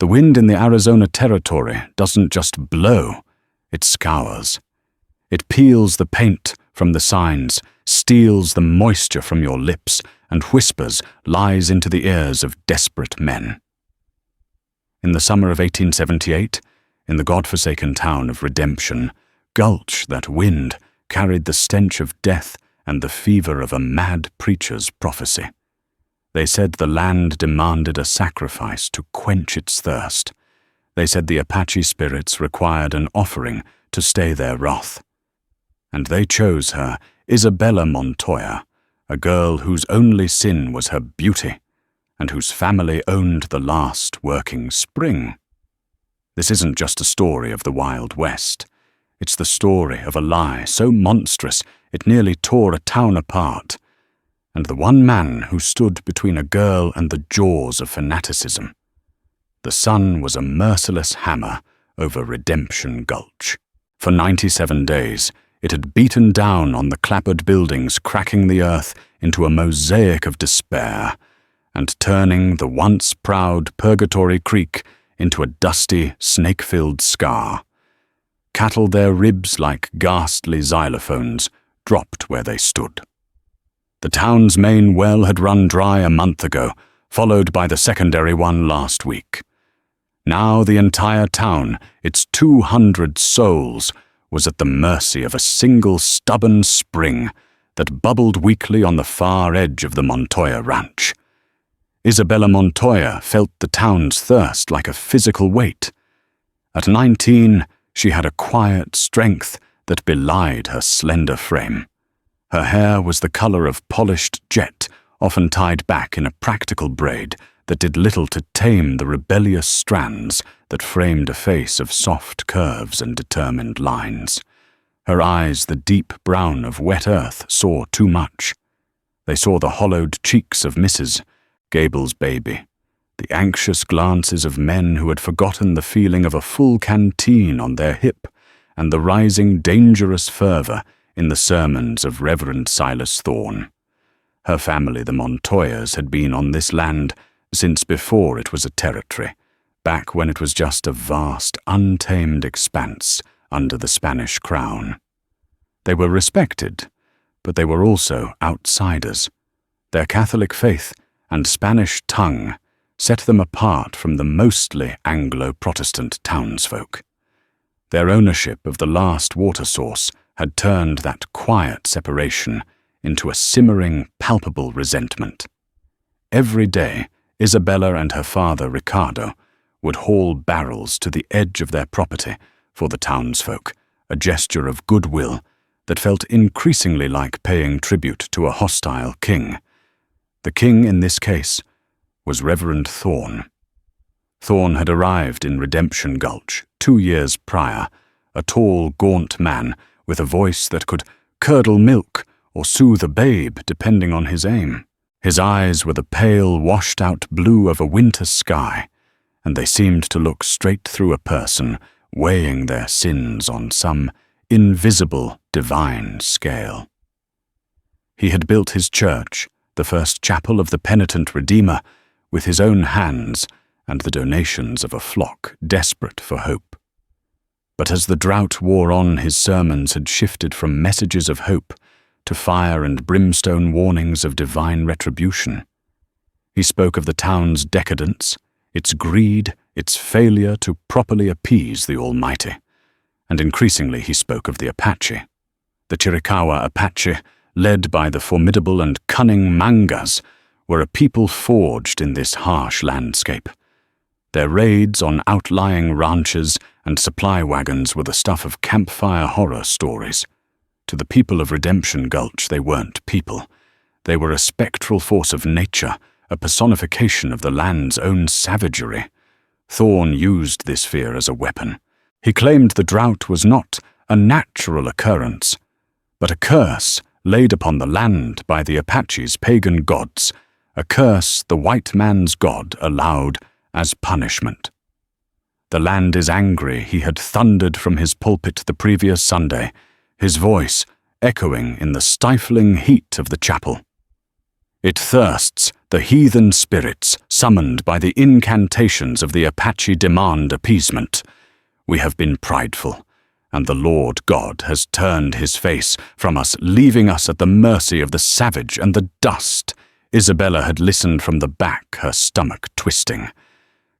The wind in the Arizona Territory doesn't just blow, it scours. It peels the paint from the signs, steals the moisture from your lips, and whispers lies into the ears of desperate men. In the summer of 1878, in the godforsaken town of Redemption, Gulch, that wind, carried the stench of death and the fever of a mad preacher's prophecy. They said the land demanded a sacrifice to quench its thirst. They said the Apache spirits required an offering to stay their wrath. And they chose her, Isabella Montoya, a girl whose only sin was her beauty, and whose family owned the last working spring. This isn't just a story of the Wild West. It's the story of a lie so monstrous it nearly tore a town apart, and the one man who stood between a girl and the jaws of fanaticism. The sun was a merciless hammer over Redemption Gulch. For 97 days, it had beaten down on the clapboard buildings, cracking the earth into a mosaic of despair, and turning the once proud Purgatory Creek into a dusty, snake-filled scar. Cattle their ribs like ghastly xylophones dropped where they stood. The town's main well had run dry a month ago, followed by the secondary one last week. Now the entire town, its 200 souls, was at the mercy of a single stubborn spring that bubbled weakly on the far edge of the Montoya ranch. Isabella Montoya felt the town's thirst like a physical weight. At 19, she had a quiet strength that belied her slender frame. Her hair was the color of polished jet, often tied back in a practical braid that did little to tame the rebellious strands that framed a face of soft curves and determined lines. Her eyes, the deep brown of wet earth, saw too much. They saw the hollowed cheeks of Mrs. Gable's baby, the anxious glances of men who had forgotten the feeling of a full canteen on their hip, and the rising dangerous fervor in the sermons of Reverend Silas Thorne. Her family, the Montoyas, had been on this land since before it was a territory, back when it was just a vast, untamed expanse under the Spanish crown. They were respected, but they were also outsiders. Their Catholic faith and Spanish tongue set them apart from the mostly Anglo-Protestant townsfolk. Their ownership of the last water source had turned that quiet separation into a simmering, palpable resentment. Every day, Isabella and her father, Ricardo, would haul barrels to the edge of their property for the townsfolk, a gesture of goodwill that felt increasingly like paying tribute to a hostile king. The king in this case was Reverend Thorne. Thorne had arrived in Redemption Gulch 2 years prior, a tall, gaunt man with a voice that could curdle milk or soothe a babe depending on his aim. His eyes were the pale, washed-out blue of a winter sky, and they seemed to look straight through a person weighing their sins on some invisible, divine scale. He had built his church, the first chapel of the penitent Redeemer, with his own hands and the donations of a flock desperate for hope. But as the drought wore on, his sermons had shifted from messages of hope to fire and brimstone warnings of divine retribution. He spoke of the town's decadence, its greed, its failure to properly appease the Almighty, and increasingly he spoke of the Apache. The Chiricahua Apache, led by the formidable and cunning Mangas, were a people forged in this harsh landscape. Their raids on outlying ranches and supply wagons were the stuff of campfire horror stories. To the people of Redemption Gulch, they weren't people. They were a spectral force of nature, a personification of the land's own savagery. Thorne used this fear as a weapon. He claimed the drought was not a natural occurrence, but a curse laid upon the land by the Apache's pagan gods, a curse the white man's god allowed as punishment. The land is angry, he had thundered from his pulpit the previous Sunday, his voice echoing in the stifling heat of the chapel. It thirsts the heathen spirits summoned by the incantations of the Apache demand appeasement. We have been prideful, and the Lord God has turned his face from us, leaving us at the mercy of the savage and the dust. Isabella had listened from the back, her stomach twisting.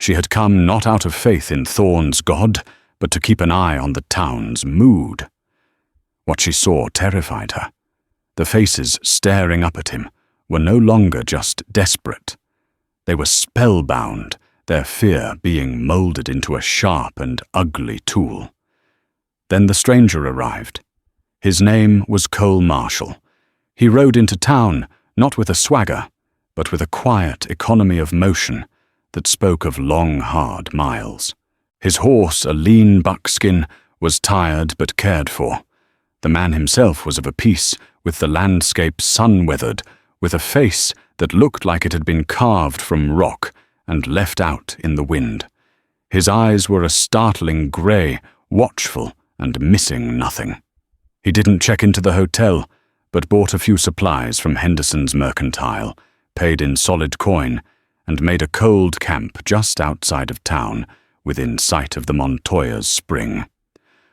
She had come not out of faith in Thorn's God, but to keep an eye on the town's mood. What she saw terrified her. The faces staring up at him were no longer just desperate. They were spellbound, their fear being molded into a sharp and ugly tool. Then the stranger arrived. His name was Cole Marshall. He rode into town, not with a swagger, but with a quiet economy of motion that spoke of long, hard miles. His horse, a lean buckskin, was tired but cared for. The man himself was of a piece with the landscape sun-weathered, with a face that looked like it had been carved from rock and left out in the wind. His eyes were a startling grey, watchful and missing nothing. He didn't check into the hotel, but bought a few supplies from Henderson's Mercantile, paid in solid coin, and made a cold camp just outside of town, within sight of the Montoya's spring.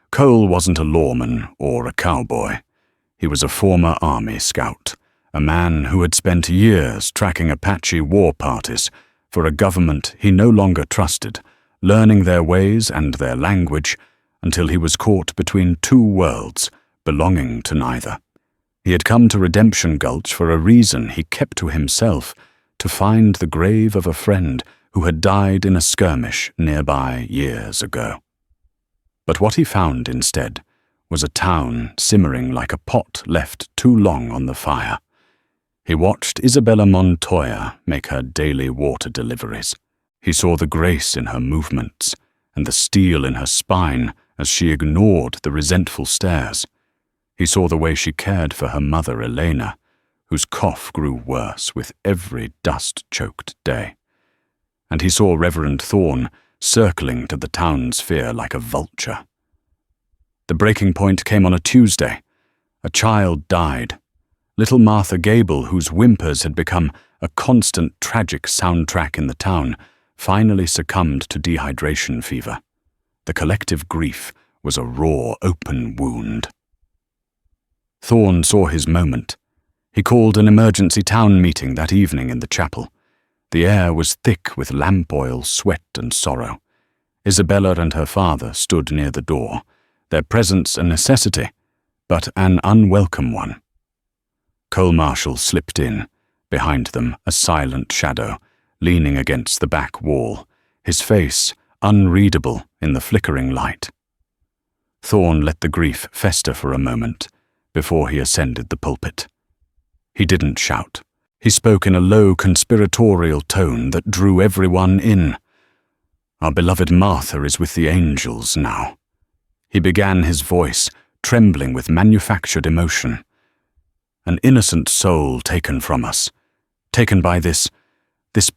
Cole wasn't a lawman or a cowboy. He was a former army scout, a man who had spent years tracking Apache war parties for a government he no longer trusted, learning their ways and their language until he was caught between two worlds, belonging to neither. He had come to Redemption Gulch for a reason he kept to himself, to find the grave of a friend who had died in a skirmish nearby years ago. But what he found instead was a town simmering like a pot left too long on the fire. He watched Isabella Montoya make her daily water deliveries. He saw the grace in her movements and the steel in her spine as she ignored the resentful stares. He saw the way she cared for her mother, Elena, whose cough grew worse with every dust-choked day. And he saw Reverend Thorn circling to the town's fear like a vulture. The breaking point came on a Tuesday. A child died. Little Martha Gable, whose whimpers had become a constant tragic soundtrack in the town, finally succumbed to dehydration fever. The collective grief was a raw, open wound. Thorn saw his moment. He called an emergency town meeting that evening in the chapel. The air was thick with lamp oil, sweat, and sorrow. Isabella and her father stood near the door, their presence a necessity, but an unwelcome one. Cole Marshall slipped in, behind them a silent shadow, leaning against the back wall, his face unreadable in the flickering light. Thorn let the grief fester for a moment before he ascended the pulpit. He didn't shout. He spoke in a low conspiratorial tone that drew everyone in. Our beloved Martha is with the angels now. He began, his voice trembling with manufactured emotion. An innocent soul taken from us, taken by this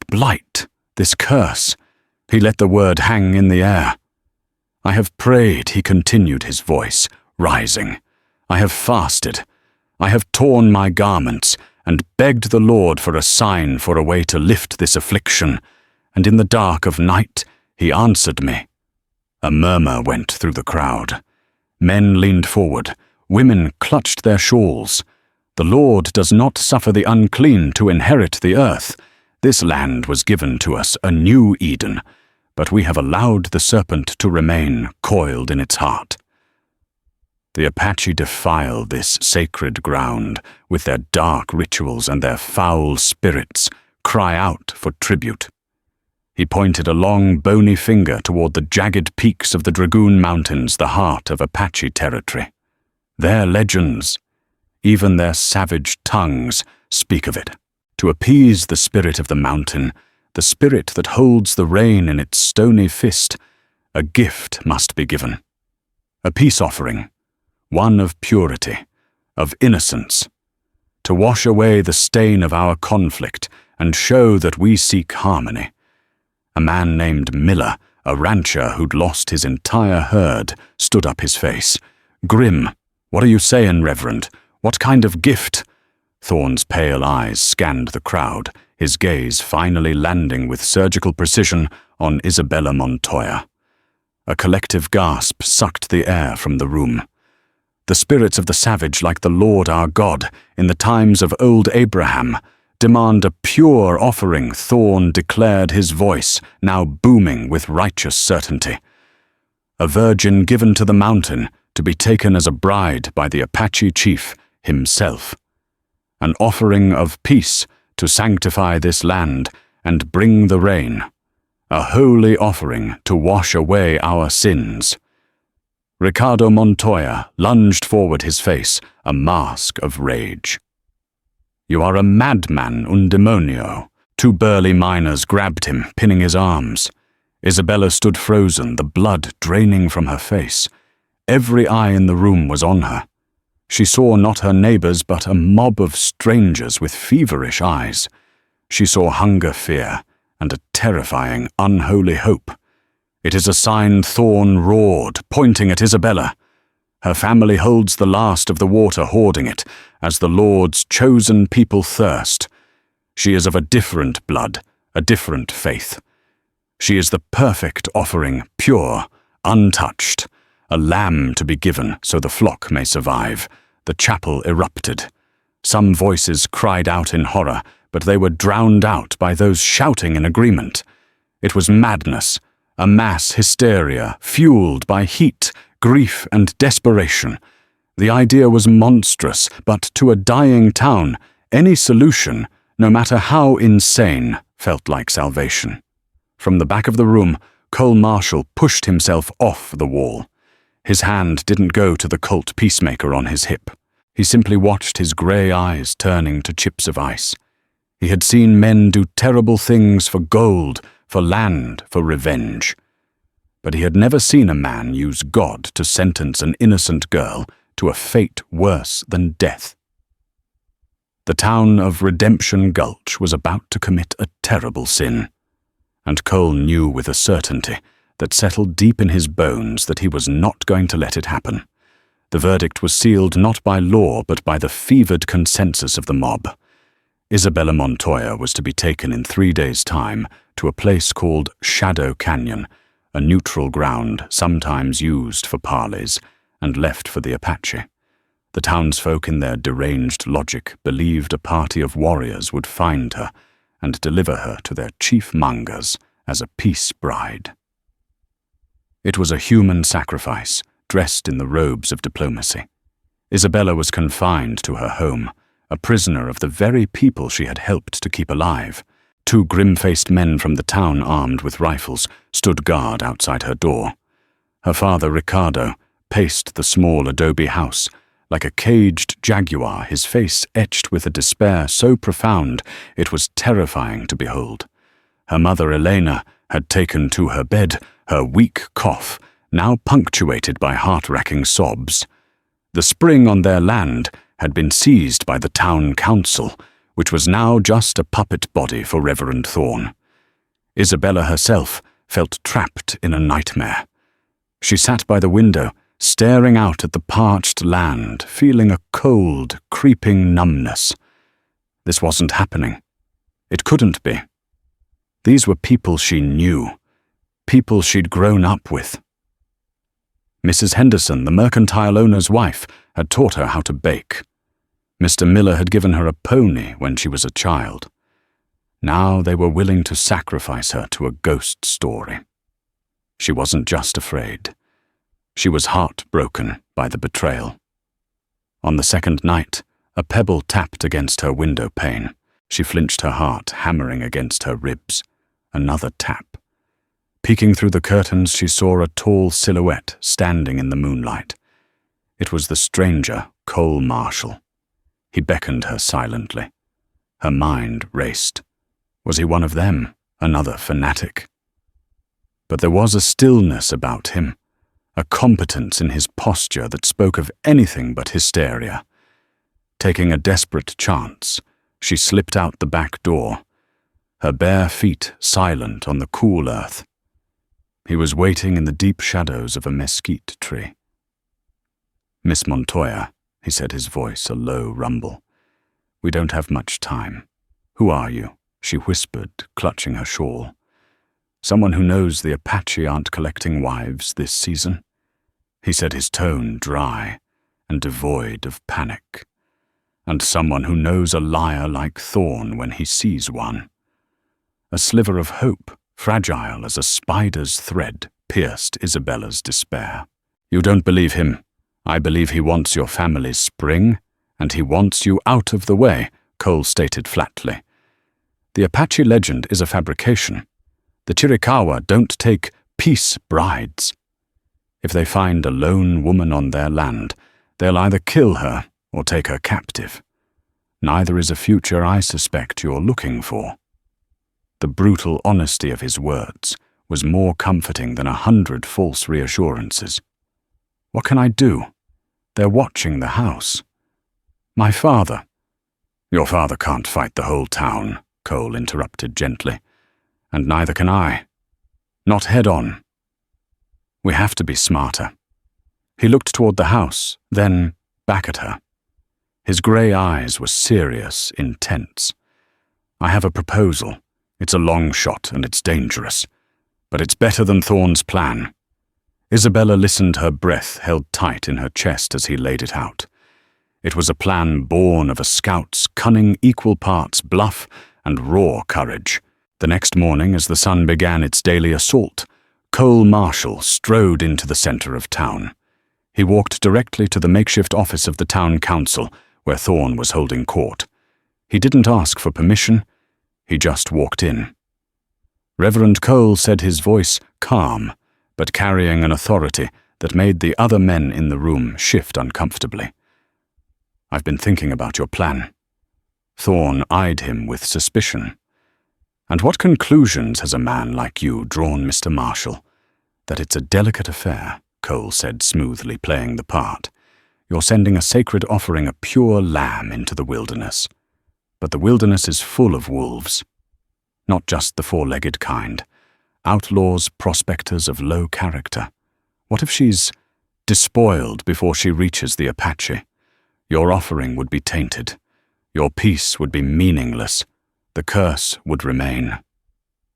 blight, this curse. He let the word hang in the air. I have prayed, he continued, his voice rising. I have fasted. I have torn my garments and begged the Lord for a sign, for a way to lift this affliction. And in the dark of night, he answered me. A murmur went through the crowd. Men leaned forward. Women clutched their shawls. The Lord does not suffer the unclean to inherit the earth. This land was given to us, a new Eden, but we have allowed the serpent to remain coiled in its heart. The Apache defile this sacred ground with their dark rituals, and their foul spirits cry out for tribute. He pointed a long, bony finger toward the jagged peaks of the Dragoon Mountains, the heart of Apache territory. Their legends, even their savage tongues, speak of it. To appease the spirit of the mountain, the spirit that holds the rain in its stony fist, a gift must be given. A peace offering, one of purity, of innocence, to wash away the stain of our conflict and show that we seek harmony. A man named Miller, a rancher who'd lost his entire herd, stood up, his face grim. What are you saying, Reverend? What kind of gift? Thorn's pale eyes scanned the crowd, his gaze finally landing with surgical precision on Isabella Montoya. A collective gasp sucked the air from the room. The spirits of the savage, like the Lord our God in the times of old Abraham, demand a pure offering, Thorn declared, his voice now booming with righteous certainty. A virgin given to the mountain to be taken as a bride by the Apache chief himself. An offering of peace to sanctify this land and bring the rain. A holy offering to wash away our sins. Ricardo Montoya lunged forward, his face a mask of rage. "You are a madman, un demonio." Two burly miners grabbed him, pinning his arms. Isabella stood frozen, the blood draining from her face. Every eye in the room was on her. She saw not her neighbors, but a mob of strangers with feverish eyes. She saw hunger, fear, and a terrifying, unholy hope. "It is a sign," Thorn roared, pointing at Isabella. "Her family holds the last of the water, hoarding it, as the Lord's chosen people thirst. She is of a different blood, a different faith. She is the perfect offering, pure, untouched, a lamb to be given so the flock may survive." The chapel erupted. Some voices cried out in horror, but they were drowned out by those shouting in agreement. It was madness, a mass hysteria fueled by heat, grief, and desperation. The idea was monstrous, but to a dying town, any solution, no matter how insane, felt like salvation. From the back of the room, Cole Marshall pushed himself off the wall. His hand didn't go to the cult peacemaker on his hip. He simply watched, his grey eyes turning to chips of ice. He had seen men do terrible things for gold, for land, for revenge. But he had never seen a man use God to sentence an innocent girl to a fate worse than death. The town of Redemption Gulch was about to commit a terrible sin, and Cole knew with a certainty that settled deep in his bones that he was not going to let it happen. The verdict was sealed not by law but by the fevered consensus of the mob. Isabella Montoya was to be taken in 3 days' time to a place called Shadow Canyon, a neutral ground sometimes used for parleys and left for the Apache. The townsfolk, in their deranged logic, believed a party of warriors would find her and deliver her to their chief mongers as a peace bride. It was a human sacrifice, dressed in the robes of diplomacy. Isabella was confined to her home, a prisoner of the very people she had helped to keep alive. 2 grim-faced men from the town, armed with rifles, stood guard outside her door. Her father, Ricardo, paced the small adobe house, like a caged jaguar, his face etched with a despair so profound it was terrifying to behold. Her mother, Elena, had taken to her bed, her weak cough, now punctuated by heart-racking sobs. The spring on their land had been seized by the town council, which was now just a puppet body for Reverend Thorn. Isabella herself felt trapped in a nightmare. She sat by the window, staring out at the parched land, feeling a cold, creeping numbness. This wasn't happening. It couldn't be. These were people she knew, people she'd grown up with. Mrs. Henderson, the mercantile owner's wife, had taught her how to bake. Mr. Miller had given her a pony when she was a child. Now they were willing to sacrifice her to a ghost story. She wasn't just afraid. She was heartbroken by the betrayal. On the second night, a pebble tapped against her window pane. She flinched, her heart hammering against her ribs. Another tap. Peeking through the curtains, she saw a tall silhouette standing in the moonlight. It was the stranger, Cole Marshall. He beckoned her silently. Her mind raced. Was he one of them, another fanatic? But there was a stillness about him, a competence in his posture that spoke of anything but hysteria. Taking a desperate chance, she slipped out the back door, her bare feet silent on the cool earth. He was waiting in the deep shadows of a mesquite tree. "Miss Montoya," he said, his voice a low rumble. "We don't have much time. Who are you, she whispered, clutching her shawl. "Someone who knows the Apache aren't collecting wives this season." He said, his tone dry and devoid of panic. "And someone who knows a liar like Thorn when he sees one." A sliver of hope, fragile as a spider's thread, pierced Isabella's despair. "You don't believe him. I believe he wants your family's spring, and he wants you out of the way," Cole stated flatly. "The Apache legend is a fabrication. The Chiricahua don't take peace brides. If they find a lone woman on their land, they'll either kill her or take her captive. Neither is a future I suspect you're looking for." The brutal honesty of his words was more comforting than 100 false reassurances. "What can I do? They're watching the house." "My father—" "Your father can't fight the whole town," Cole interrupted gently. "And neither can I. Not head-on. We have to be smarter." He looked toward the house, then back at her. His grey eyes were serious, intense. "I have a proposal. It's a long shot and it's dangerous. But it's better than Thorn's plan." Isabella listened, her breath held tight in her chest as he laid it out. It was a plan born of a scout's cunning equal parts bluff and raw courage. The next morning, as the sun began its daily assault, Cole Marshall strode into the center of town. He walked directly to the makeshift office of the town council, where Thorn was holding court. He didn't ask for permission. He just walked in. Reverend Cole said, his voice calm, but carrying an authority that made the other men in the room shift uncomfortably. "I've been thinking about your plan." Thorn eyed him with suspicion. "And what conclusions has a man like you drawn, Mr. Marshall?" "That it's a delicate affair," Cole said smoothly, playing the part. "You're sending a sacred offering, a pure lamb, into the wilderness. But the wilderness is full of wolves. Not just the four-legged kind. Outlaws, prospectors of low character. What if she's despoiled before she reaches the Apache? Your offering would be tainted. Your peace would be meaningless. The curse would remain."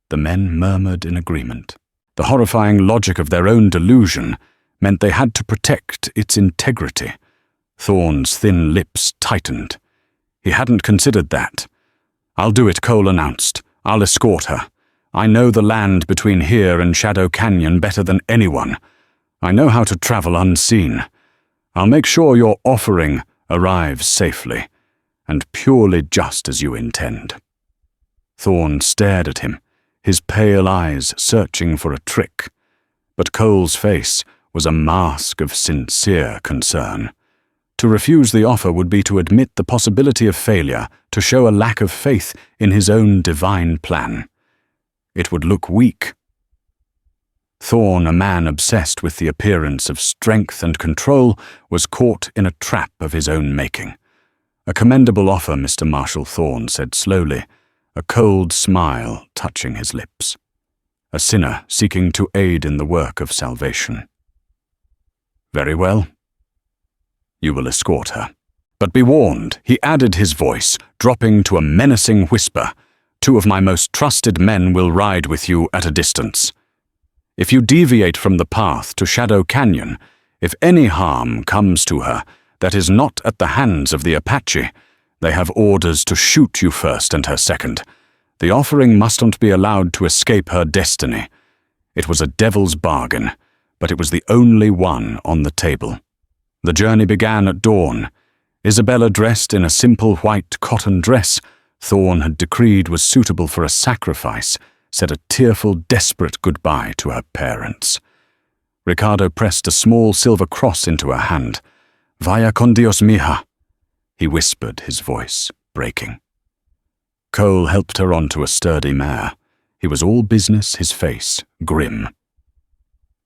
The men murmured in agreement. The horrifying logic of their own delusion meant they had to protect its integrity. Thorn's thin lips tightened. He hadn't considered that. "I'll do it," Cole announced. "I'll escort her. I know the land between here and Shadow Canyon better than anyone. I know how to travel unseen. I'll make sure your offering arrives safely, and purely just as you intend." Thorn stared at him, his pale eyes searching for a trick. But Cole's face was a mask of sincere concern. To refuse the offer would be to admit the possibility of failure, to show a lack of faith in his own divine plan. It would look weak. Thorn, a man obsessed with the appearance of strength and control, was caught in a trap of his own making. "A commendable offer, Mr. Marshall," Thorn said slowly, a cold smile touching his lips. "A sinner seeking to aid in the work of salvation." "Very well. You will escort her. But be warned," he added, his voice dropping to a menacing whisper, "2 of my most trusted men will ride with you at a distance. If you deviate from the path to Shadow Canyon, if any harm comes to her that is not at the hands of the Apache, they have orders to shoot you first and her second. The offering mustn't be allowed to escape her destiny." It was a devil's bargain, but it was the only one on the table. The journey began at dawn. Isabella, dressed in a simple white cotton dress Thorn had decreed was suitable for a sacrifice, said a tearful, desperate goodbye to her parents. Ricardo pressed a small silver cross into her hand. "Vaya con Dios, mija," he whispered, his voice breaking. Cole helped her onto a sturdy mare. He was all business, his face grim.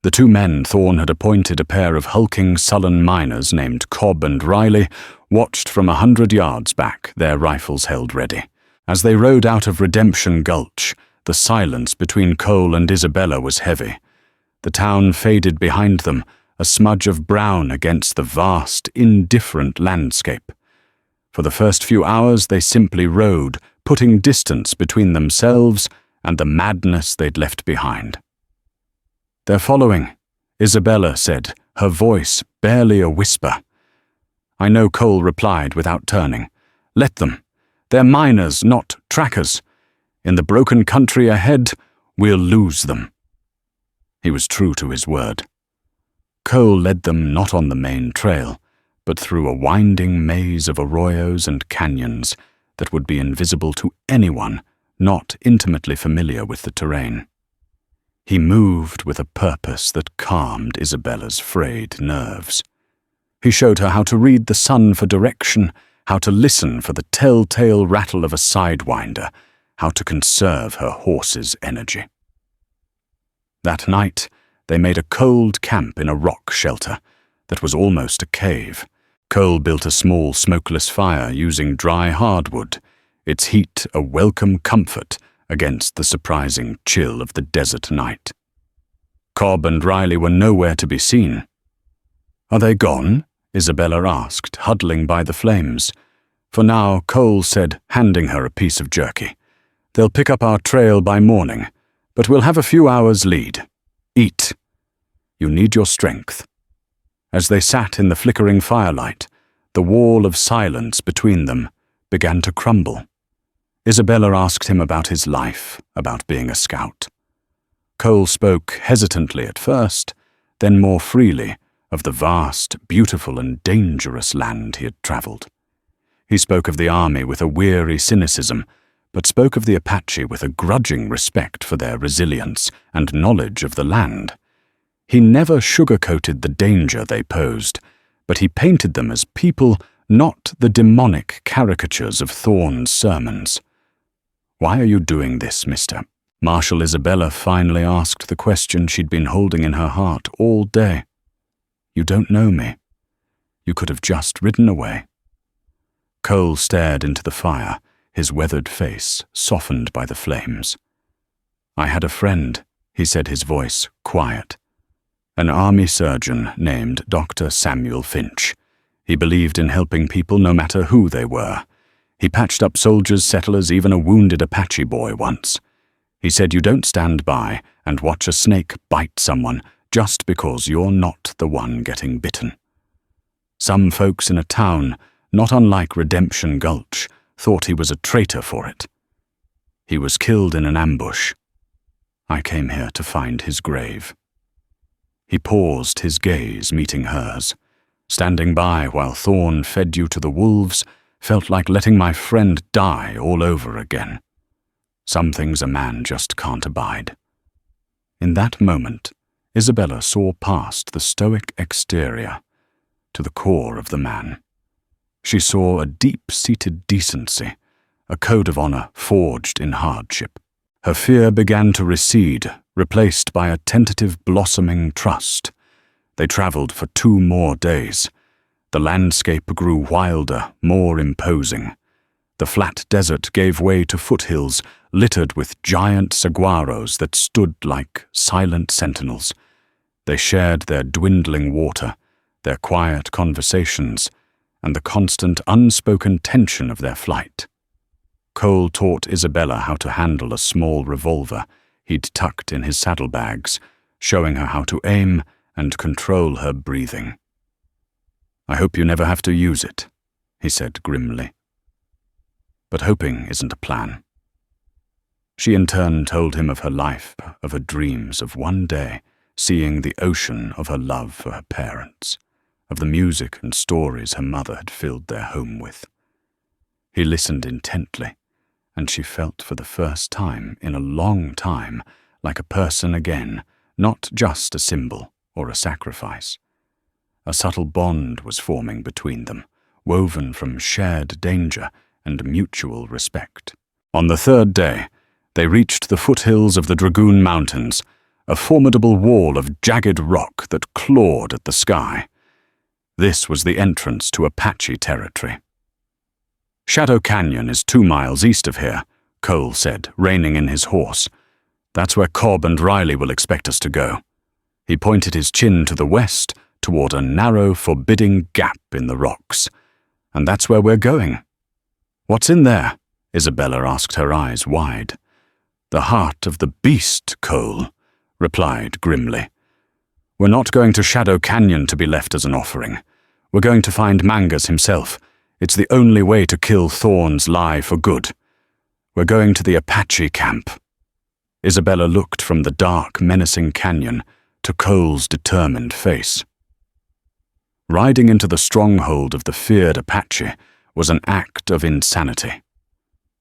The 2 men Thorn had appointed, a pair of hulking, sullen miners named Cobb and Riley, watched from 100 yards back, their rifles held ready. As they rode out of Redemption Gulch, the silence between Cole and Isabella was heavy. The town faded behind them, a smudge of brown against the vast, indifferent landscape. For the first few hours they simply rode, putting distance between themselves and the madness they'd left behind. "They're following," Isabella said, her voice barely a whisper. "I know," Cole replied without turning. "Let them. They're miners, not trackers. In the broken country ahead, we'll lose them." He was true to his word. Cole led them not on the main trail, but through a winding maze of arroyos and canyons that would be invisible to anyone not intimately familiar with the terrain. He moved with a purpose that calmed Isabella's frayed nerves. He showed her how to read the sun for direction, how to listen for the telltale rattle of a sidewinder, how to conserve her horse's energy. That night, they made a cold camp in a rock shelter that was almost a cave. Cole built a small smokeless fire using dry hardwood, its heat a welcome comfort against the surprising chill of the desert night. Cobb and Riley were nowhere to be seen. "Are they gone?" Isabella asked, huddling by the flames. "For now," Cole said, handing her a piece of jerky. "They'll pick up our trail by morning, but we'll have a few hours' lead. Eat. You need your strength." As they sat in the flickering firelight, the wall of silence between them began to crumble. Isabella asked him about his life, about being a scout. Cole spoke hesitantly at first, then more freely, of the vast, beautiful and dangerous land he had traveled. He spoke of the army with a weary cynicism, but spoke of the Apache with a grudging respect for their resilience and knowledge of the land. He never sugarcoated the danger they posed, but he painted them as people, not the demonic caricatures of Thorne's sermons. "Why are you doing this, mister?" Marshal Isabella finally asked the question she'd been holding in her heart all day. "You don't know me. You could have just ridden away." Cole stared into the fire, his weathered face softened by the flames. "I had a friend," he said, his voice quiet. "An army surgeon named Dr. Samuel Finch. He believed in helping people no matter who they were. He patched up soldiers, settlers, even a wounded Apache boy once. He said you don't stand by and watch a snake bite someone just because you're not the one getting bitten. Some folks in a town, not unlike Redemption Gulch, thought he was a traitor for it. He was killed in an ambush. I came here to find his grave." He paused, his gaze meeting hers. "Standing by while Thorne fed you to the wolves felt like letting my friend die all over again. Some things a man just can't abide." In that moment, Isabella saw past the stoic exterior to the core of the man. She saw a deep-seated decency, a code of honor forged in hardship. Her fear began to recede, replaced by a tentative blossoming trust. They traveled for 2 more days. The landscape grew wilder, more imposing. The flat desert gave way to foothills littered with giant saguaros that stood like silent sentinels. They shared their dwindling water, their quiet conversations, and the constant unspoken tension of their flight. Cole taught Isabella how to handle a small revolver he'd tucked in his saddlebags, showing her how to aim and control her breathing. "I hope you never have to use it," he said grimly. But hoping isn't a plan. She in turn told him of her life, of her dreams of one day seeing the ocean of her love for her parents, of the music and stories her mother had filled their home with. He listened intently, and she felt for the first time in a long time like a person again, not just a symbol or a sacrifice. A subtle bond was forming between them, woven from shared danger and mutual respect. On the 3rd day, they reached the foothills of the Dragoon Mountains, a formidable wall of jagged rock that clawed at the sky. This was the entrance to Apache territory. "Shadow Canyon is 2 miles east of here," Cole said, reining in his horse. "That's where Cobb and Riley will expect us to go." He pointed his chin to the west, toward a narrow, forbidding gap in the rocks. "And that's where we're going." "What's in there?" Isabella asked, her eyes wide. The heart of the beast, Cole replied grimly. We're not going to Shadow Canyon to be left as an offering. We're going to find Mangus himself. It's the only way to kill Thorn's lie for good. We're going to the Apache camp. Isabella looked from the dark, menacing canyon to Cole's determined face. Riding into the stronghold of the feared Apache was an act of insanity.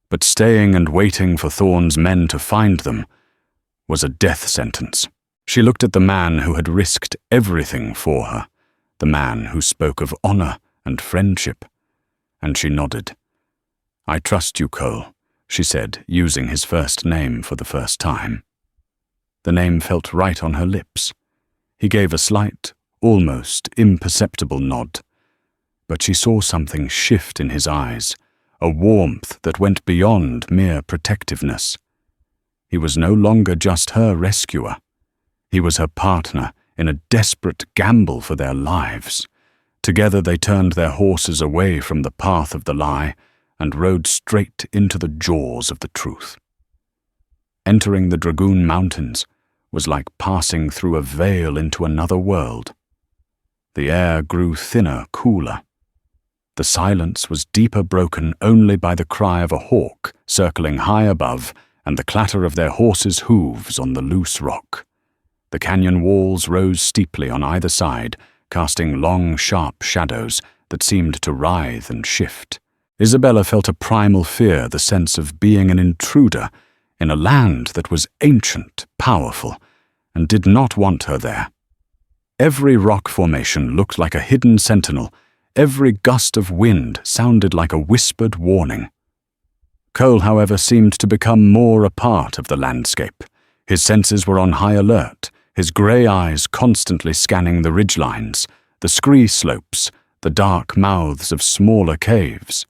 But staying and waiting for Thorn's men to find them was a death sentence. She looked at the man who had risked everything for her, the man who spoke of honor and friendship, and she nodded. I trust you, Cole, she said, using his first name for the first time. The name felt right on her lips. He gave a slight, almost imperceptible nod, but she saw something shift in his eyes, a warmth that went beyond mere protectiveness. He was no longer just her rescuer. He was her partner in a desperate gamble for their lives. Together they turned their horses away from the path of the lie and rode straight into the jaws of the truth. Entering the Dragoon Mountains was like passing through a veil into another world. The air grew thinner, cooler. The silence was deeper, broken only by the cry of a hawk circling high above and the clatter of their horses' hooves on the loose rock. The canyon walls rose steeply on either side, casting long, sharp shadows that seemed to writhe and shift. Isabella felt a primal fear, the sense of being an intruder in a land that was ancient, powerful, and did not want her there. Every rock formation looked like a hidden sentinel. Every gust of wind sounded like a whispered warning. Cole, however, seemed to become more a part of the landscape. His senses were on high alert, his grey eyes constantly scanning the ridgelines, the scree slopes, the dark mouths of smaller caves.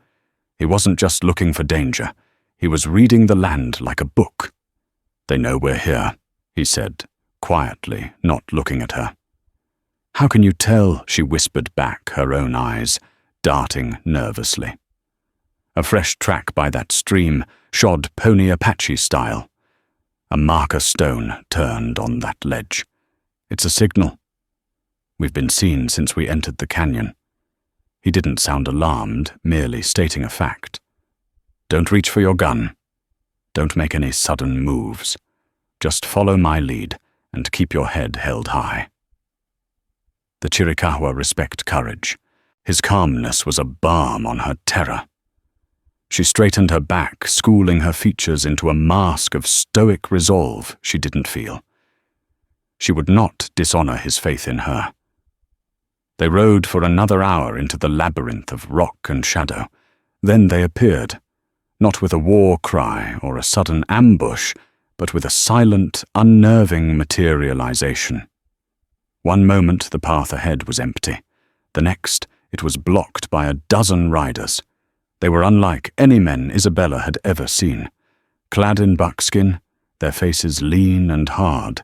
He wasn't just looking for danger. He was reading the land like a book. They know we're here, he said, quietly, not looking at her. How can you tell? She whispered back, her own eyes darting nervously. A fresh track by that stream shod Pony Apache style. A marker stone turned on that ledge. It's a signal. We've been seen since we entered the canyon. He didn't sound alarmed, merely stating a fact. Don't reach for your gun. Don't make any sudden moves. Just follow my lead and keep your head held high. The Chiricahua respect courage. His calmness was a balm on her terror. She straightened her back, schooling her features into a mask of stoic resolve she didn't feel. She would not dishonor his faith in her. They rode for another hour into the labyrinth of rock and shadow. Then they appeared, not with a war cry or a sudden ambush, but with a silent, unnerving materialization. One moment the path ahead was empty. The next, it was blocked by a dozen riders. They were unlike any men Isabella had ever seen. Clad in buckskin, their faces lean and hard,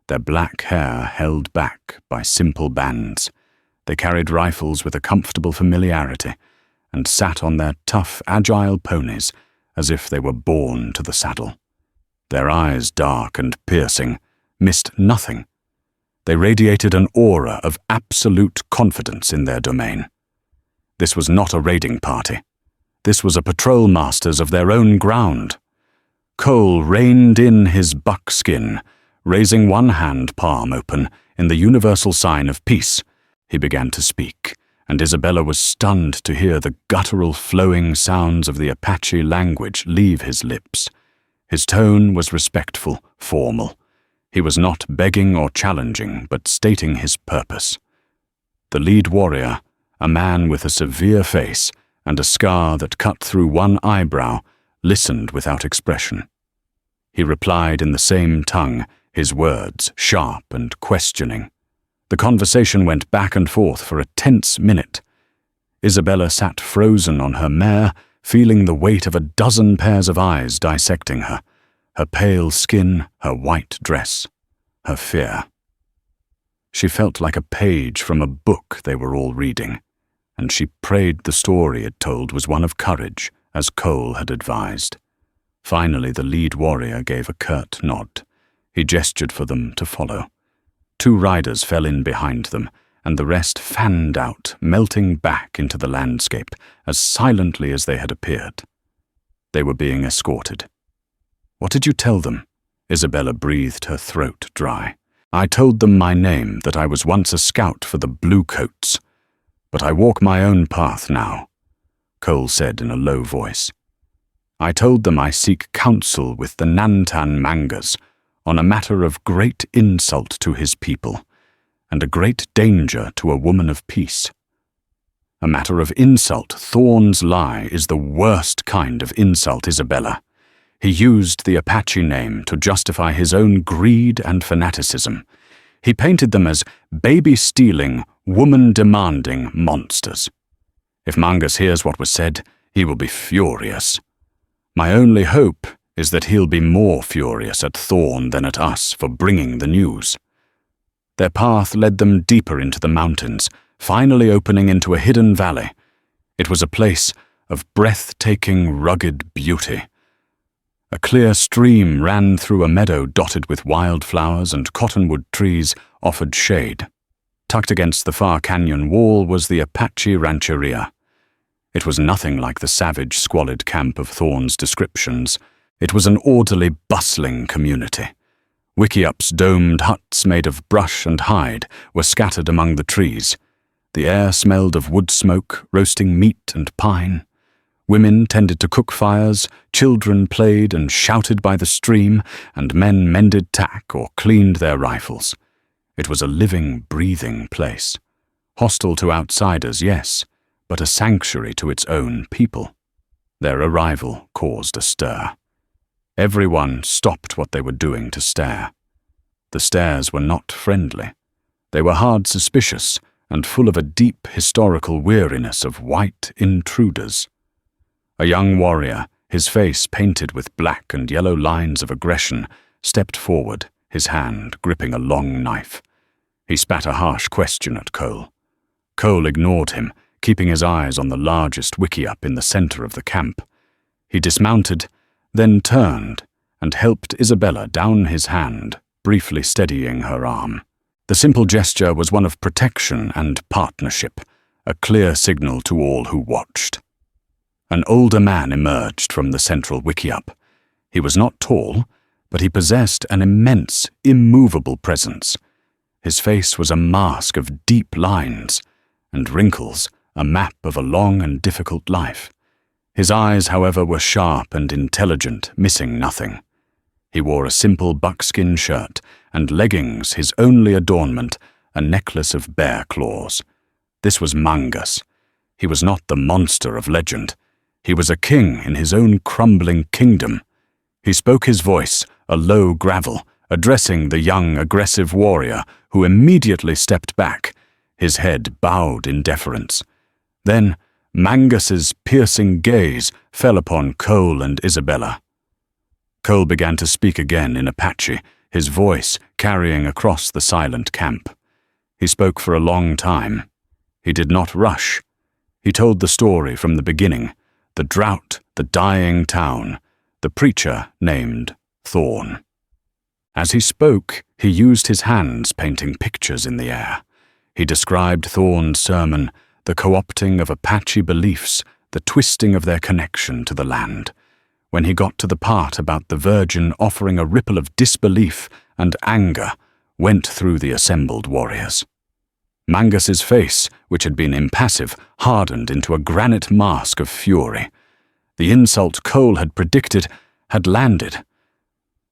their black hair held back by simple bands. They carried rifles with a comfortable familiarity and sat on their tough, agile ponies as if they were born to the saddle. Their eyes, dark and piercing, missed nothing. They radiated an aura of absolute confidence in their domain. This was not a raiding party. This was a patrol masters of their own ground. Cole reined in his buckskin, raising one hand palm open in the universal sign of peace. He began to speak, and Isabella was stunned to hear the guttural flowing sounds of the Apache language leave his lips. His tone was respectful, formal. He was not begging or challenging, but stating his purpose. The lead warrior, a man with a severe face and a scar that cut through one eyebrow, listened without expression. He replied in the same tongue, his words sharp and questioning. The conversation went back and forth for a tense minute. Isabella sat frozen on her mare, feeling the weight of a dozen pairs of eyes dissecting her, her pale skin, her white dress, her fear. She felt like a page from a book they were all reading, and she prayed the story it told was one of courage as Cole had advised. Finally, the lead warrior gave a curt nod. He gestured for them to follow. 2 riders fell in behind them, and the rest fanned out, melting back into the landscape as silently as they had appeared. They were being escorted. "What did you tell them?" Isabella breathed, her throat dry. "I told them my name, that I was once a scout for the Bluecoats. But I walk my own path now," Cole said in a low voice. "I told them I seek counsel with the Nantan Mangas on a matter of great insult to his people, and a great danger to a woman of peace. A matter of insult. Thorn's lie is the worst kind of insult, Isabella. He used the Apache name to justify his own greed and fanaticism. He painted them as baby-stealing, woman-demanding monsters. If Mangas hears what was said, he will be furious. My only hope is that he'll be more furious at Thorn than at us for bringing the news." Their path led them deeper into the mountains, finally opening into a hidden valley. It was a place of breathtaking, rugged beauty. A clear stream ran through a meadow dotted with wildflowers, and cottonwood trees offered shade. Tucked against the far canyon wall was the Apache rancheria. It was nothing like the savage, squalid camp of Thorn's descriptions. It was an orderly, bustling community. Wickiup's domed huts made of brush and hide were scattered among the trees. The air smelled of wood smoke, roasting meat and pine. Women tended to cook fires, children played and shouted by the stream, and men mended tack or cleaned their rifles. It was a living, breathing place. Hostile to outsiders, yes, but a sanctuary to its own people. Their arrival caused a stir. Everyone stopped what they were doing to stare. The stares were not friendly. They were hard suspicious and full of a deep historical weariness of white intruders. A young warrior, his face painted with black and yellow lines of aggression, stepped forward, his hand gripping a long knife. He spat a harsh question at Cole. Cole ignored him, keeping his eyes on the largest Wickiup in the center of the camp. He dismounted, then turned and helped Isabella down his hand, briefly steadying her arm. The simple gesture was one of protection and partnership, a clear signal to all who watched. An older man emerged from the central Wickiup. He was not tall, but he possessed an immense, immovable presence. His face was a mask of deep lines, and wrinkles, a map of a long and difficult life. His eyes, however, were sharp and intelligent, missing nothing. He wore a simple buckskin shirt, and leggings, his only adornment, a necklace of bear claws. This was Mangas. He was not the monster of legend. He was a king in his own crumbling kingdom. He spoke his voice, a low gravel, addressing the young, aggressive warrior, who immediately stepped back, his head bowed in deference. Then Mangas's piercing gaze fell upon Cole and Isabella. Cole began to speak again in Apache, his voice carrying across the silent camp. He spoke for a long time. He did not rush. He told the story from the beginning, the drought, the dying town, the preacher named Thorn. As he spoke, he used his hands painting pictures in the air. He described Thorn's sermon, the co-opting of Apache beliefs, the twisting of their connection to the land. When he got to the part about the Virgin offering, a ripple of disbelief and anger went through the assembled warriors. Mangas's face, which had been impassive, hardened into a granite mask of fury. The insult Cole had predicted had landed.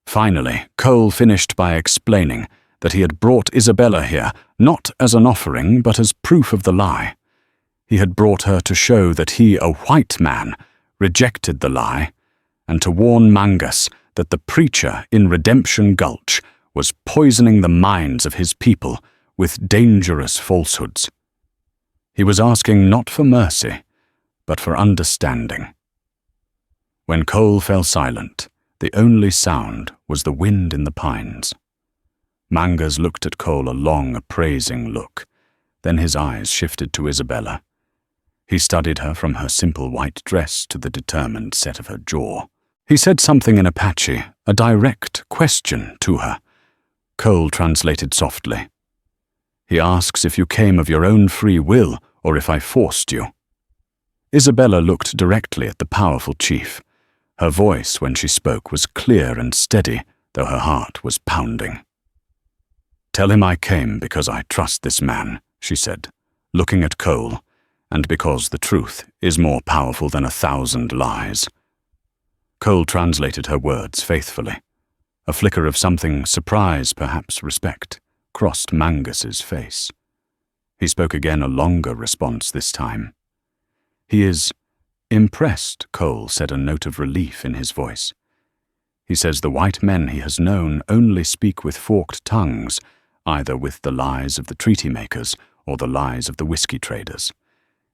Finally, Cole finished by explaining that he had brought Isabella here not as an offering but as proof of the lie. He had brought her to show that he, a white man, rejected the lie, and to warn Mangas that the preacher in Redemption Gulch was poisoning the minds of his people with dangerous falsehoods. He was asking not for mercy, but for understanding. When Cole fell silent, the only sound was the wind in the pines. Mangas looked at Cole a long, appraising look. Then his eyes shifted to Isabella. He studied her from her simple white dress to the determined set of her jaw. He said something in Apache, a direct question to her. Cole translated softly. He asks if you came of your own free will or if I forced you. Isabella looked directly at the powerful chief. Her voice, when she spoke, was clear and steady, though her heart was pounding. Tell him I came because I trust this man, she said, looking at Cole, and because the truth is more powerful than 1,000 lies. Cole translated her words faithfully. A flicker of something, surprise, perhaps respect, crossed Mangus's face. He spoke again, a longer response this time. He is impressed, Cole said, a note of relief in his voice. He says the white men he has known only speak with forked tongues, either with the lies of the treaty makers or the lies of the whiskey traders.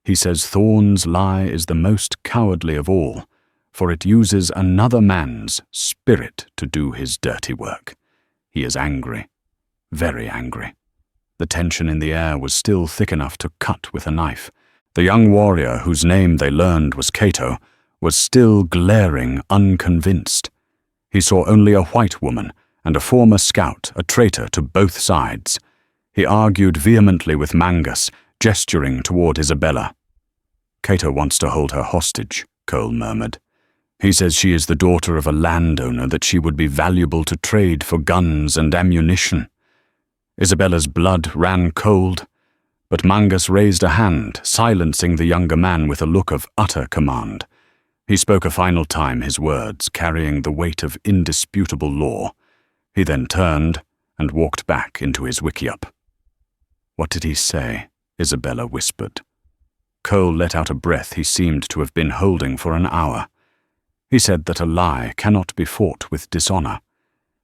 He says Thorn's lie is the most cowardly of all, for it uses another man's spirit to do his dirty work. He is angry, very angry. The tension in the air was still thick enough to cut with a knife. The young warrior, whose name they learned was Cato, was still glaring, unconvinced. He saw only a white woman and a former scout, a traitor to both sides. He argued vehemently with Mangus, gesturing toward Isabella. Cato wants to hold her hostage, Cole murmured. He says she is the daughter of a landowner, that she would be valuable to trade for guns and ammunition. Isabella's blood ran cold, but Mangus raised a hand, silencing the younger man with a look of utter command. He spoke a final time, his words carrying the weight of indisputable law. He then turned and walked back into his wickiup. What did he say? Isabella whispered. Cole let out a breath he seemed to have been holding for an hour. He said that a lie cannot be fought with dishonor.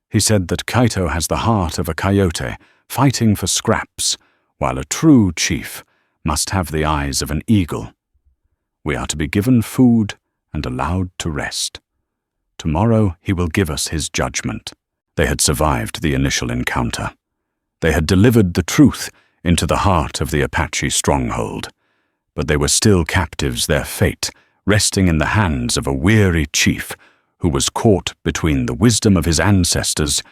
He said that Cato has the heart of a coyote, fighting for scraps, while a true chief must have the eyes of an eagle. We are to be given food and allowed to rest. Tomorrow he will give us his judgment. They had survived the initial encounter. They had delivered the truth into the heart of the Apache stronghold, but they were still captives, their fate resting in the hands of a weary chief who was caught between the wisdom of his ancestors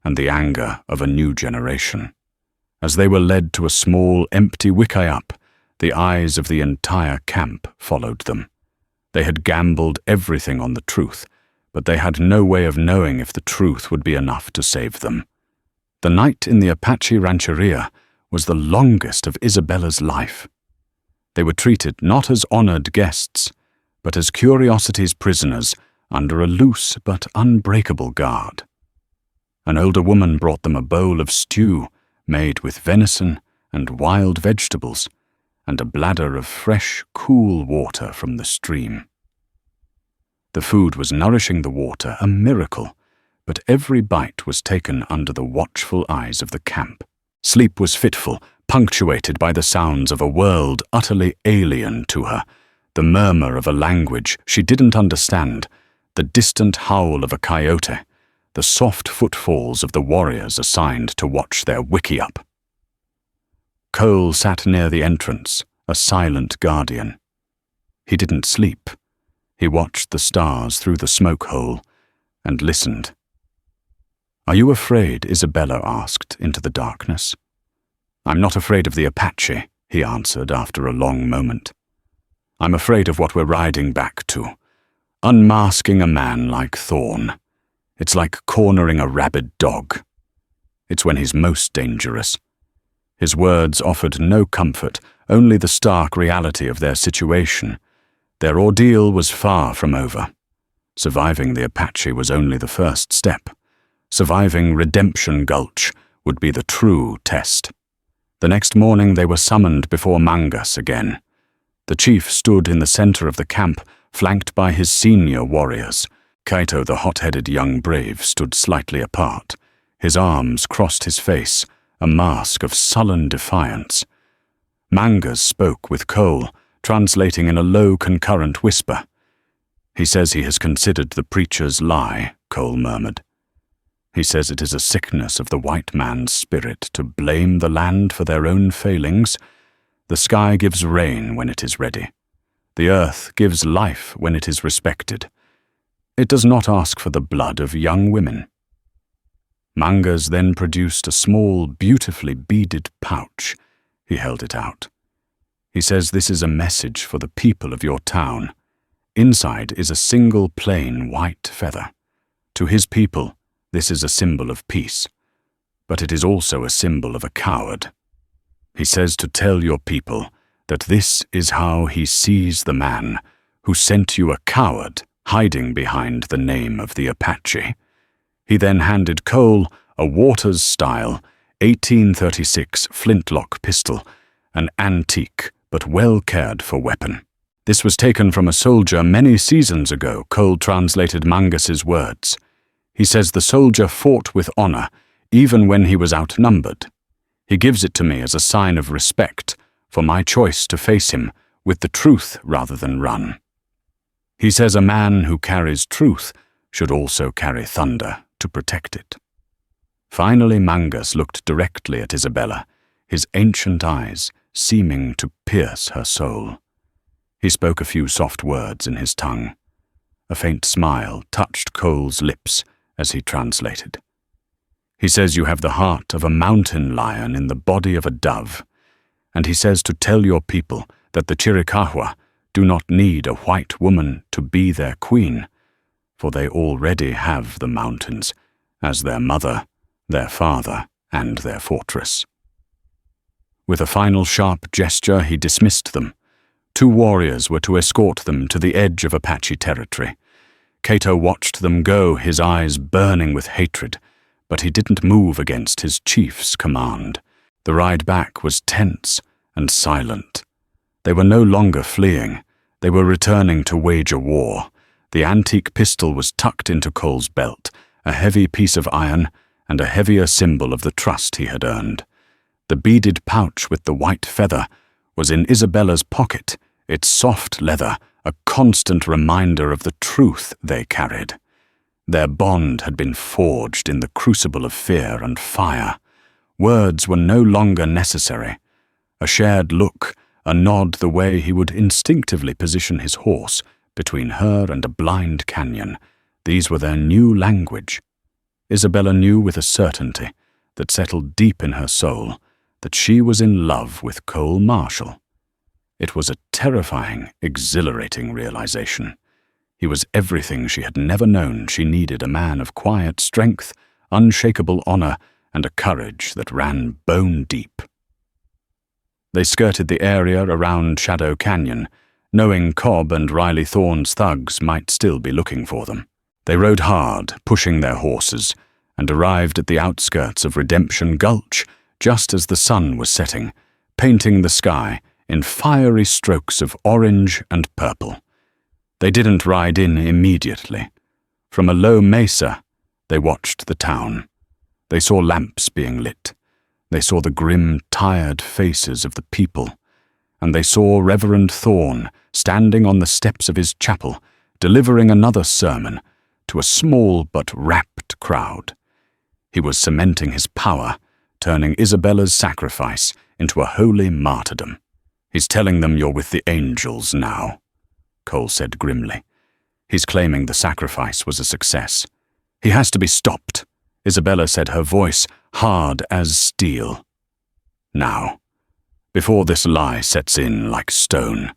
and the anger of a new generation. As they were led to a small, empty wickiup, the eyes of the entire camp followed them. They had gambled everything on the truth, but they had no way of knowing if the truth would be enough to save them. The night in the Apache rancheria was the longest of Isabella's life. They were treated not as honored guests, but as curiosity's prisoners under a loose but unbreakable guard. An older woman brought them a bowl of stew made with venison and wild vegetables, and a bladder of fresh, cool water from the stream. The food was nourishing, the water a miracle, but every bite was taken under the watchful eyes of the camp. Sleep was fitful, punctuated by the sounds of a world utterly alien to her, the murmur of a language she didn't understand, the distant howl of a coyote, the soft footfalls of the warriors assigned to watch their wickiup. Cole sat near the entrance, a silent guardian. He didn't sleep. He watched the stars through the smoke hole and listened. "Are you afraid?" Isabella asked into the darkness. "I'm not afraid of the Apache," he answered after a long moment. "I'm afraid of what we're riding back to. Unmasking a man like Thorn. It's like cornering a rabid dog. It's when he's most dangerous." His words offered no comfort, only the stark reality of their situation. Their ordeal was far from over. Surviving the Apache was only the first step. Surviving Redemption Gulch would be the true test. The next morning they were summoned before Mangus again. The chief stood in the center of the camp, flanked by his senior warriors. Cato, the hot-headed young brave, stood slightly apart. His arms crossed his face, a mask of sullen defiance. Mangus spoke with Cole, translating in a low, concurrent whisper. "He says he has considered the preacher's lie," Cole murmured. "He says it is a sickness of the white man's spirit to blame the land for their own failings. The sky gives rain when it is ready. The earth gives life when it is respected. It does not ask for the blood of young women. Mangas then produced a small, beautifully beaded pouch. He held it out. He says this is a message for the people of your town. Inside is a single plain white feather. To his people, this is a symbol of peace, but it is also a symbol of a coward. He says to tell your people that this is how he sees the man who sent you a coward hiding behind the name of the Apache. He then handed Cole a Waters-style 1836 flintlock pistol, an antique but well-cared-for weapon. This was taken from a soldier many seasons ago, Cole translated Mangus's words. He says the soldier fought with honor, even when he was outnumbered. He gives it to me as a sign of respect for my choice to face him with the truth rather than run. He says a man who carries truth should also carry thunder to protect it. Finally, Mangus looked directly at Isabella, his ancient eyes seeming to pierce her soul. He spoke a few soft words in his tongue. A faint smile touched Cole's lips as he translated. He says you have the heart of a mountain lion in the body of a dove, and he says to tell your people that the Chiricahua do not need a white woman to be their queen, for they already have the mountains as their mother, their father, and their fortress. With a final sharp gesture, he dismissed them. 2 warriors were to escort them to the edge of Apache territory. Cato watched them go, his eyes burning with hatred, but he didn't move against his chief's command. The ride back was tense and silent. They were no longer fleeing. They were returning to wage a war. The antique pistol was tucked into Cole's belt, a heavy piece of iron and a heavier symbol of the trust he had earned. The beaded pouch with the white feather was in Isabella's pocket, its soft leather a constant reminder of the truth they carried. Their bond had been forged in the crucible of fear and fire. Words were no longer necessary. A shared look, a nod the way he would instinctively position his horse between her and a blind canyon. These were their new language. Isabella knew with a certainty that settled deep in her soul that she was in love with Cole Marshall. It was a terrifying, exhilarating realization. He was everything she had never known she needed: a man of quiet strength, unshakable honor, and a courage that ran bone deep. They skirted the area around Shadow Canyon, knowing Cobb and Riley Thorne's thugs might still be looking for them. They rode hard, pushing their horses, and arrived at the outskirts of Redemption Gulch just as the sun was setting, painting the sky in fiery strokes of orange and purple. They didn't ride in immediately. From a low mesa, they watched the town. They saw lamps being lit. They saw the grim, tired faces of the people. And they saw Reverend Thorne standing on the steps of his chapel, delivering another sermon to a small but rapt crowd. He was cementing his power, turning Isabella's sacrifice into a holy martyrdom. "He's telling them you're with the angels now," Cole said grimly. "He's claiming the sacrifice was a success. He has to be stopped," Isabella said, her voice hard as steel. "Now, before this lie sets in like stone."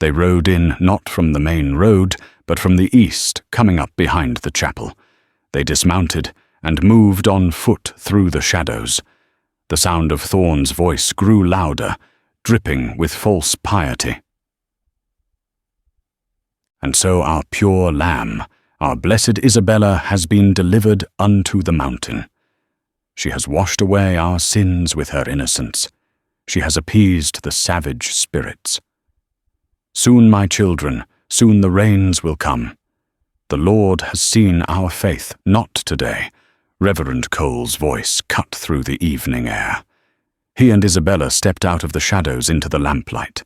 They rode in not from the main road, but from the east, coming up behind the chapel. They dismounted and moved on foot through the shadows. The sound of Thorne's voice grew louder, dripping with false piety. "And so our pure lamb, our blessed Isabella, has been delivered unto the mountain. She has washed away our sins with her innocence. She has appeased the savage spirits. Soon, my children, soon the rains will come. The Lord has seen our faith, not today." Reverend Cole's voice cut through the evening air. He and Isabella stepped out of the shadows into the lamplight.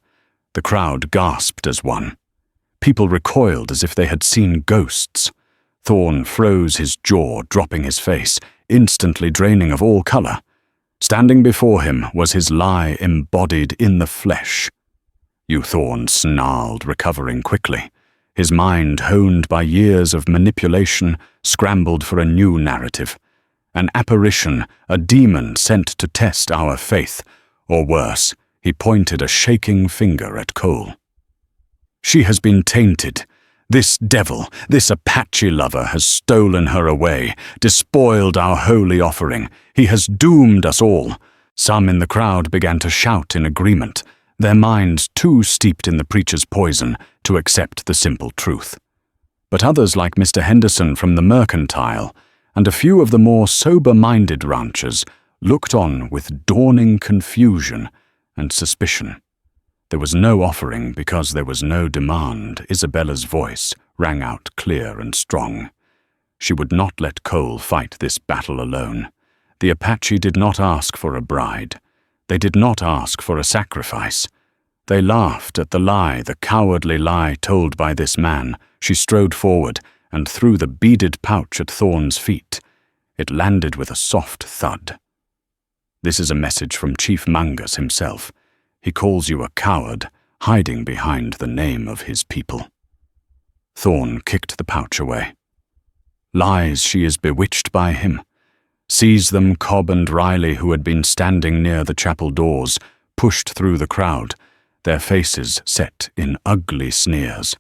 The crowd gasped as one. People recoiled as if they had seen ghosts. Thorne froze his jaw, dropping his face, instantly draining of all color. Standing before him was his lie embodied in the flesh. you, Thorn snarled, recovering quickly. His mind, honed by years of manipulation, scrambled for a new narrative. An apparition, a demon sent to test our faith, or worse, he pointed a shaking finger at Cole. She has been tainted. This devil, this Apache lover has stolen her away, despoiled our holy offering. He has doomed us all. Some in the crowd began to shout in agreement, their minds too steeped in the preacher's poison to accept the simple truth. But others, like Mr. Henderson from the Mercantile, and a few of the more sober-minded ranchers, looked on with dawning confusion and suspicion. There was no offering because there was no demand. Isabella's voice rang out clear and strong. She would not let Cole fight this battle alone. The Apache did not ask for a bride. They did not ask for a sacrifice. They laughed at the lie, the cowardly lie told by this man. She strode forward and threw the beaded pouch at Thorn's feet. It landed with a soft thud. This is a message from Chief Mangus himself. He calls you a coward, hiding behind the name of his people. Thorn kicked the pouch away. Lies she is bewitched by him. Sees them, Cobb and Riley, who had been standing near the chapel doors, pushed through the crowd, their faces set in ugly sneers.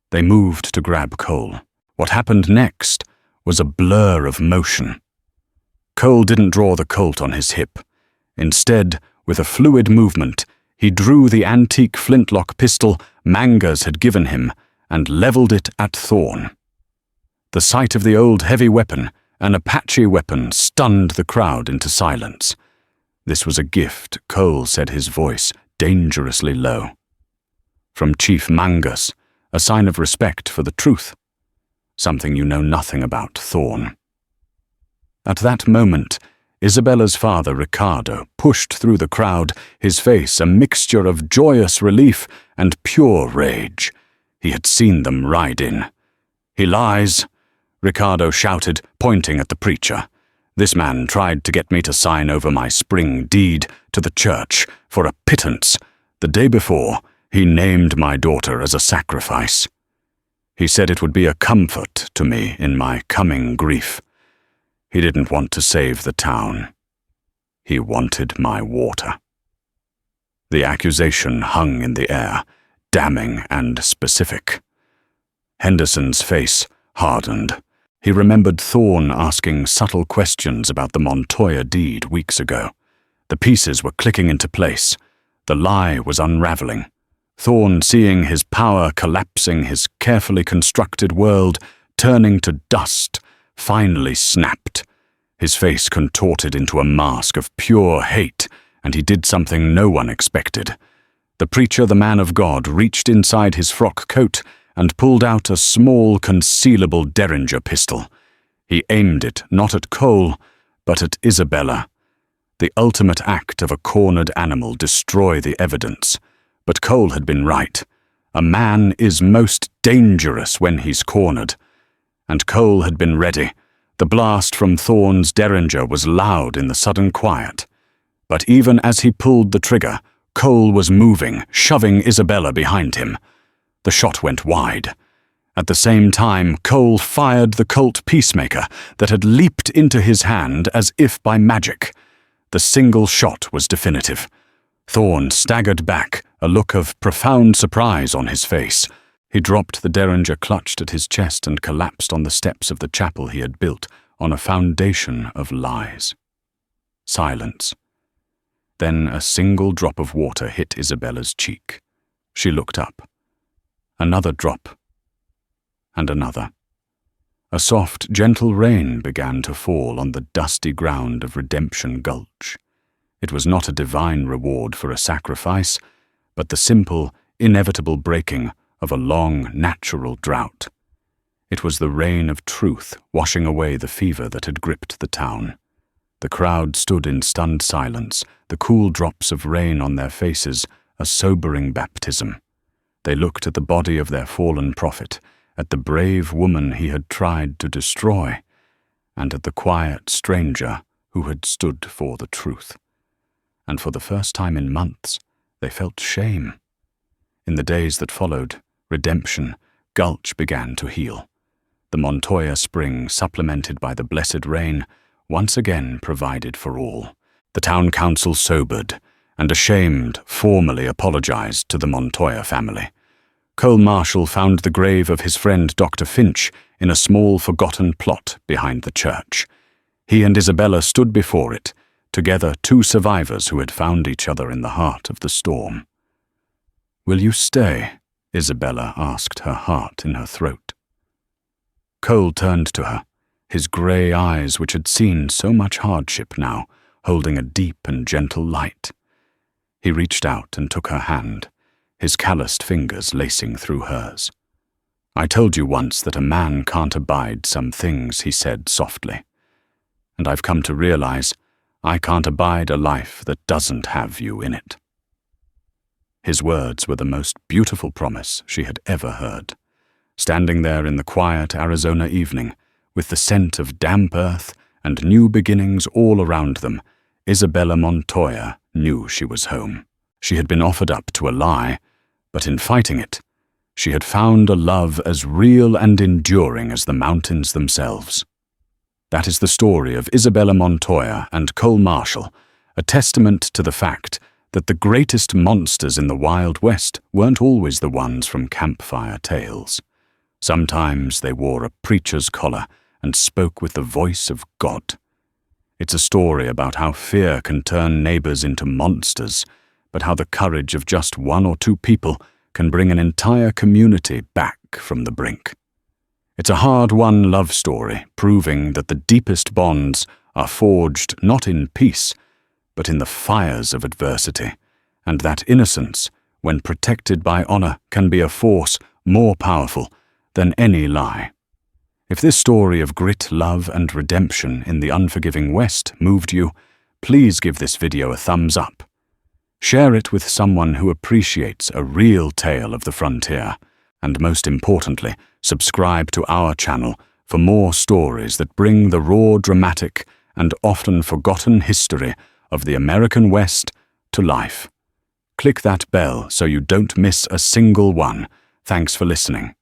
They moved to grab Cole. What happened next was a blur of motion. Cole didn't draw the Colt on his hip. Instead, with a fluid movement, he drew the antique flintlock pistol Mangus had given him and leveled it at Thorn. The sight of the old heavy weapon, an Apache weapon, stunned the crowd into silence. This was a gift, Cole said, his voice dangerously low. From Chief Mangus, a sign of respect for the truth. Something you know nothing about, Thorn. At that moment, Isabella's father, Ricardo, pushed through the crowd, his face a mixture of joyous relief and pure rage. He had seen them ride in. "He lies," Ricardo shouted, pointing at the preacher. "This man tried to get me to sign over my spring deed to the church for a pittance. The day before, he named my daughter as a sacrifice. He said it would be a comfort to me in my coming grief. He didn't want to save the town. He wanted my water." The accusation hung in the air, damning and specific. Henderson's face hardened. He remembered Thorn asking subtle questions about the Montoya deed weeks ago. The pieces were clicking into place. The lie was unraveling. Thorn, seeing his power collapsing, his carefully constructed world turning to dust, finally snapped. His face contorted into a mask of pure hate, and he did something no one expected. The preacher, the man of God, reached inside his frock coat and pulled out a small, concealable Derringer pistol. He aimed it not at Cole, but at Isabella. The ultimate act of a cornered animal, destroy the evidence. But Cole had been right. A man is most dangerous when he's cornered. And Cole had been ready. The blast from Thorn's Derringer was loud in the sudden quiet. But even as he pulled the trigger, Cole was moving, shoving Isabella behind him. The shot went wide. At the same time, Cole fired the Colt Peacemaker that had leaped into his hand as if by magic. The single shot was definitive. Thorn staggered back, a look of profound surprise on his face. He dropped the Derringer clutched at his chest and collapsed on the steps of the chapel he had built on a foundation of lies. Silence. Then a single drop of water hit Isabella's cheek. She looked up. Another drop. And another. A soft, gentle rain began to fall on the dusty ground of Redemption Gulch. It was not a divine reward for a sacrifice, but the simple, inevitable breaking of a long, natural drought. It was the rain of truth washing away the fever that had gripped the town. The crowd stood in stunned silence, the cool drops of rain on their faces, a sobering baptism. They looked at the body of their fallen prophet, at the brave woman he had tried to destroy, and at the quiet stranger who had stood for the truth. And for the first time in months, they felt shame. In the days that followed, Redemption Gulch began to heal. The Montoya Spring, supplemented by the blessed rain, once again provided for all. The town council sobered, and ashamed, formally apologized to the Montoya family. Cole Marshall found the grave of his friend Dr. Finch in a small forgotten plot behind the church. He and Isabella stood before it, together two survivors who had found each other in the heart of the storm. "Will you stay?" Isabella asked, her heart in her throat. Cole turned to her, his grey eyes, which had seen so much hardship now, holding a deep and gentle light. He reached out and took her hand, his calloused fingers lacing through hers. "I told you once that a man can't abide some things," he said softly. "And I've come to realize I can't abide a life that doesn't have you in it." His words were the most beautiful promise she had ever heard. Standing there in the quiet Arizona evening, with the scent of damp earth and new beginnings all around them, Isabella Montoya knew she was home. She had been offered up to a lie, but in fighting it, she had found a love as real and enduring as the mountains themselves. That is the story of Isabella Montoya and Cole Marshall, a testament to the fact that the greatest monsters in the Wild West weren't always the ones from campfire tales. Sometimes they wore a preacher's collar and spoke with the voice of God. It's a story about how fear can turn neighbors into monsters, but how the courage of just one or two people can bring an entire community back from the brink. It's a hard-won love story, proving that the deepest bonds are forged not in peace, but in the fires of adversity, and that innocence, when protected by honor, can be a force more powerful than any lie. If this story of grit, love, and redemption in the unforgiving West moved you, please give this video a thumbs up. Share it with someone who appreciates a real tale of the frontier, and most importantly, subscribe to our channel for more stories that bring the raw, dramatic, and often forgotten history of the American West to life. Click that bell so you don't miss a single one. Thanks for listening.